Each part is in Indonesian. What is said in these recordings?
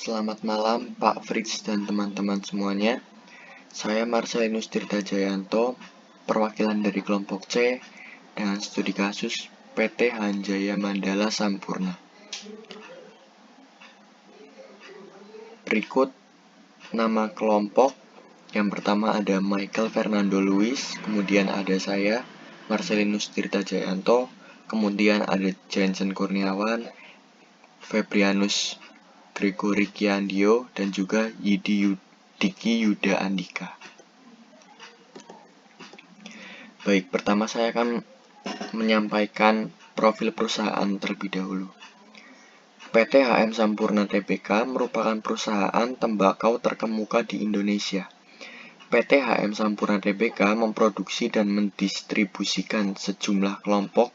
Selamat malam Pak Fritz dan teman-teman semuanya. Saya Marcelinus Tirta Jayanto, perwakilan dari kelompok C dengan studi kasus PT Hanjaya Mandala Sampurna. Berikut nama kelompok. Yang pertama ada Michael Fernando Luis, kemudian ada saya Marcelinus Tirta Jayanto, kemudian ada Jensen Kurniawan, Febrianus Gregory Kiandio, dan juga Diki Yuda Andika. Baik, pertama saya akan menyampaikan profil perusahaan terlebih dahulu. PT HM Sampurna Tbk merupakan perusahaan tembakau terkemuka di Indonesia. PT HM Sampurna Tbk memproduksi dan mendistribusikan sejumlah kelompok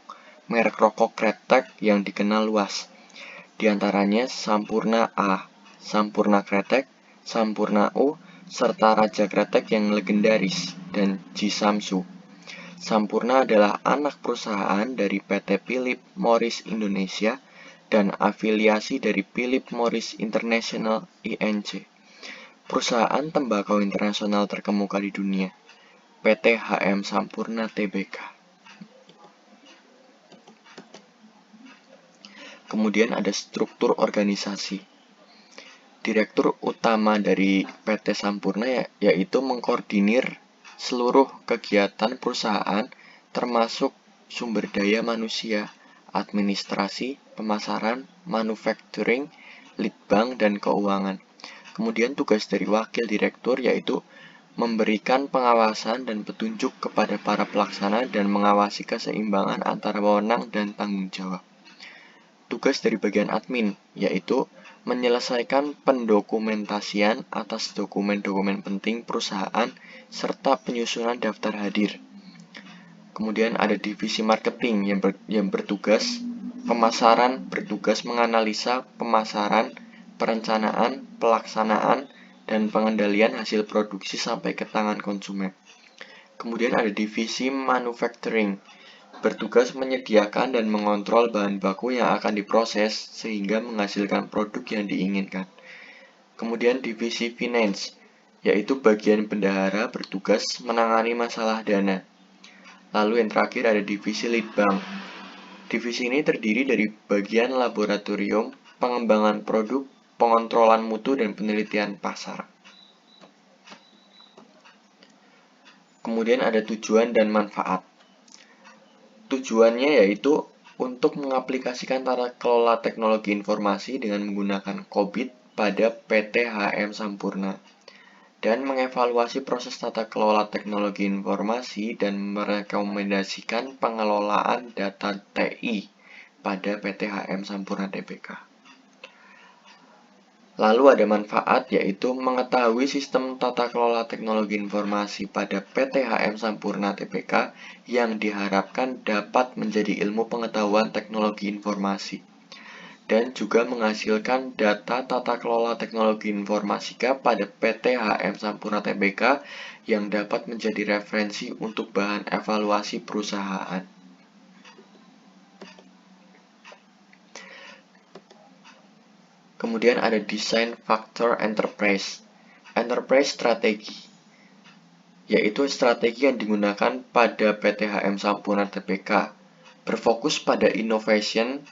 merek rokok kretek yang dikenal luas. Di antaranya Sampurna A, Sampurna Kretek, Sampurna U, serta Raja Kretek yang legendaris, dan Jisamsu. Sampurna adalah anak perusahaan dari PT Philip Morris Indonesia dan afiliasi dari Philip Morris International INC, perusahaan tembakau internasional terkemuka di dunia. PT HM Sampurna Tbk. Kemudian ada struktur organisasi. Direktur utama dari PT Sampurna yaitu mengkoordinir seluruh kegiatan perusahaan termasuk sumber daya manusia, administrasi, pemasaran, manufacturing, litbang, dan keuangan. Kemudian tugas dari wakil direktur yaitu memberikan pengawasan dan petunjuk kepada para pelaksana dan mengawasi keseimbangan antara wewenang dan tanggung jawab. Tugas dari bagian admin yaitu menyelesaikan pendokumentasian atas dokumen-dokumen penting perusahaan serta penyusunan daftar hadir. Kemudian ada divisi marketing yang bertugas pemasaran, bertugas menganalisa pemasaran, perencanaan, pelaksanaan, dan pengendalian hasil produksi sampai ke tangan konsumen. Kemudian ada divisi manufacturing, bertugas menyediakan dan mengontrol bahan baku yang akan diproses sehingga menghasilkan produk yang diinginkan. Kemudian divisi finance, yaitu bagian bendahara bertugas menangani masalah dana. Lalu yang terakhir ada divisi litbang. Divisi ini terdiri dari bagian laboratorium, pengembangan produk, pengontrolan mutu, dan penelitian pasar. Kemudian ada tujuan dan manfaat. Tujuannya yaitu untuk mengaplikasikan tata kelola teknologi informasi dengan menggunakan COBIT pada PT HM Sampurna dan mengevaluasi proses tata kelola teknologi informasi dan merekomendasikan pengelolaan data TI pada PT HM Sampurna Tbk. Lalu ada manfaat yaitu mengetahui sistem tata kelola teknologi informasi pada PT HM Sampurna Tbk yang diharapkan dapat menjadi ilmu pengetahuan teknologi informasi dan juga menghasilkan data tata kelola teknologi informatika pada PT HM Sampurna Tbk yang dapat menjadi referensi untuk bahan evaluasi perusahaan. Kemudian ada desain faktor enterprise strategi, yaitu strategi yang digunakan pada PT HM Sampurna Tbk, berfokus pada innovation,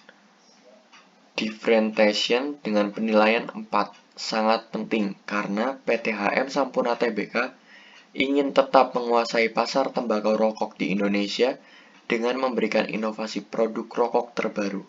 differentiation dengan penilaian 4, sangat penting karena PT HM Sampurna Tbk ingin tetap menguasai pasar tembakau rokok di Indonesia dengan memberikan inovasi produk rokok terbaru.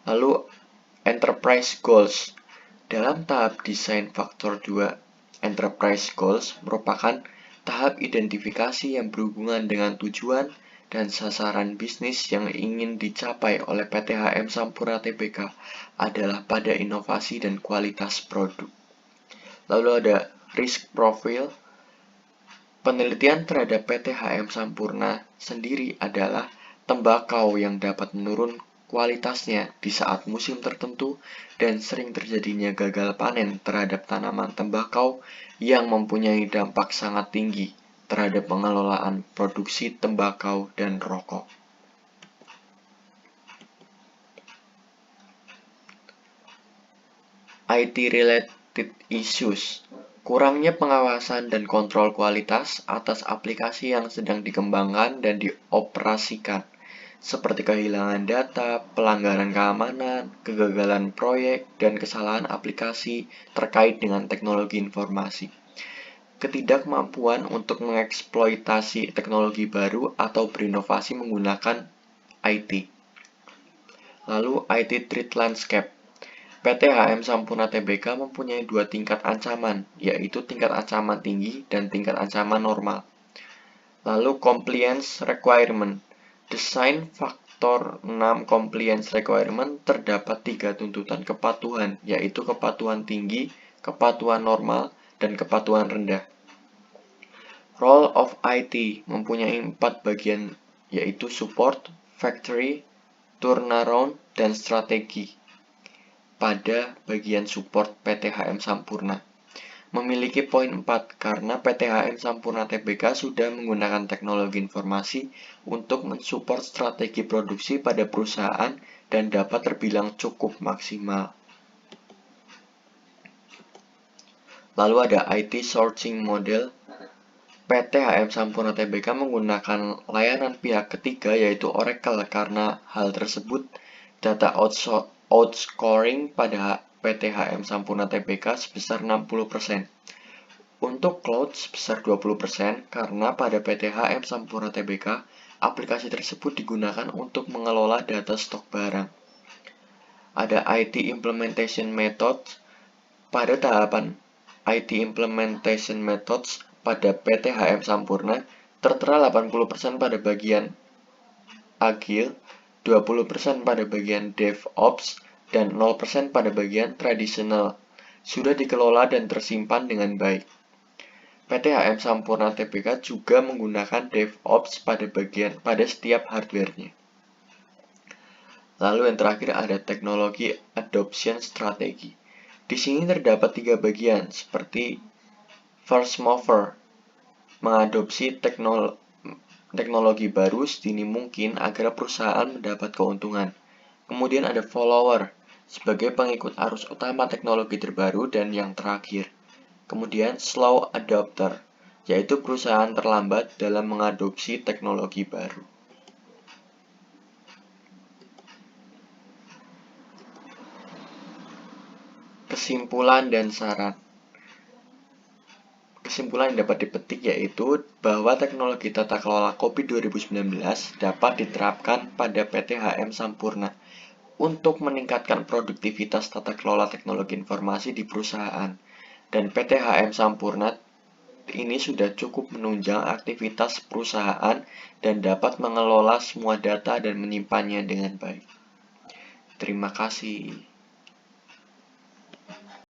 Lalu Enterprise Goals. Dalam tahap desain faktor 2, Enterprise Goals merupakan tahap identifikasi yang berhubungan dengan tujuan dan sasaran bisnis yang ingin dicapai oleh PT HM Sampurna Tbk adalah pada inovasi dan kualitas produk. Lalu ada Risk Profile. Penelitian terhadap PT HM Sampurna sendiri adalah tembakau yang dapat menurun kualitasnya di saat musim tertentu dan sering terjadinya gagal panen terhadap tanaman tembakau yang mempunyai dampak sangat tinggi terhadap pengelolaan produksi tembakau dan rokok. IT-related issues. Kurangnya pengawasan dan kontrol kualitas atas aplikasi yang sedang dikembangkan dan dioperasikan, seperti kehilangan data, pelanggaran keamanan, kegagalan proyek, dan kesalahan aplikasi terkait dengan teknologi informasi. Ketidakmampuan untuk mengeksploitasi teknologi baru atau berinovasi menggunakan IT. Lalu IT Threat Landscape. PT HM Sampurna Tbk mempunyai dua tingkat ancaman, yaitu tingkat ancaman tinggi dan tingkat ancaman normal. Lalu Compliance Requirement. Desain faktor 6 Compliance Requirement terdapat 3 tuntutan kepatuhan, yaitu kepatuhan tinggi, kepatuhan normal, dan kepatuhan rendah. Role of IT mempunyai 4 bagian, yaitu support, factory, turnaround, dan strategi. Pada bagian support PT HM Sampurna memiliki poin 4 karena PT HM Sampurna Tbk sudah menggunakan teknologi informasi untuk mensupport strategi produksi pada perusahaan dan dapat terbilang cukup maksimal. Lalu ada IT sourcing model. PT HM Sampurna Tbk menggunakan layanan pihak ketiga yaitu Oracle. Karena hal tersebut, data outscoring pada PT HM Sampurna Tbk sebesar 60%. Untuk cloud sebesar 20% karena pada PT HM Sampurna Tbk, aplikasi tersebut digunakan untuk mengelola data stok barang. Ada IT Implementation Methods. Pada tahapan IT Implementation Methods pada PT HM Sampurna, tertera 80% pada bagian Agile, 20% pada bagian DevOps, dan 0% pada bagian tradisional. Sudah dikelola dan tersimpan dengan baik. PT HM Sampurna Tbk juga menggunakan DevOps pada setiap hardware-nya. Lalu yang terakhir ada teknologi adoption strategy. Di sini terdapat 3 bagian seperti first mover, mengadopsi teknologi baru sedini mungkin agar perusahaan mendapat keuntungan. Kemudian ada follower, sebagai pengikut arus utama teknologi terbaru, dan yang terakhir. Kemudian slow adopter, yaitu perusahaan terlambat dalam mengadopsi teknologi baru. Kesimpulan dan saran. Kesimpulan yang dapat dipetik yaitu bahwa teknologi tata kelola kopi 2019 dapat diterapkan pada PT HM Sampurna untuk meningkatkan produktivitas tata kelola teknologi informasi di perusahaan. Dan PT HM Sampurna ini sudah cukup menunjang aktivitas perusahaan dan dapat mengelola semua data dan menyimpannya dengan baik. Terima kasih.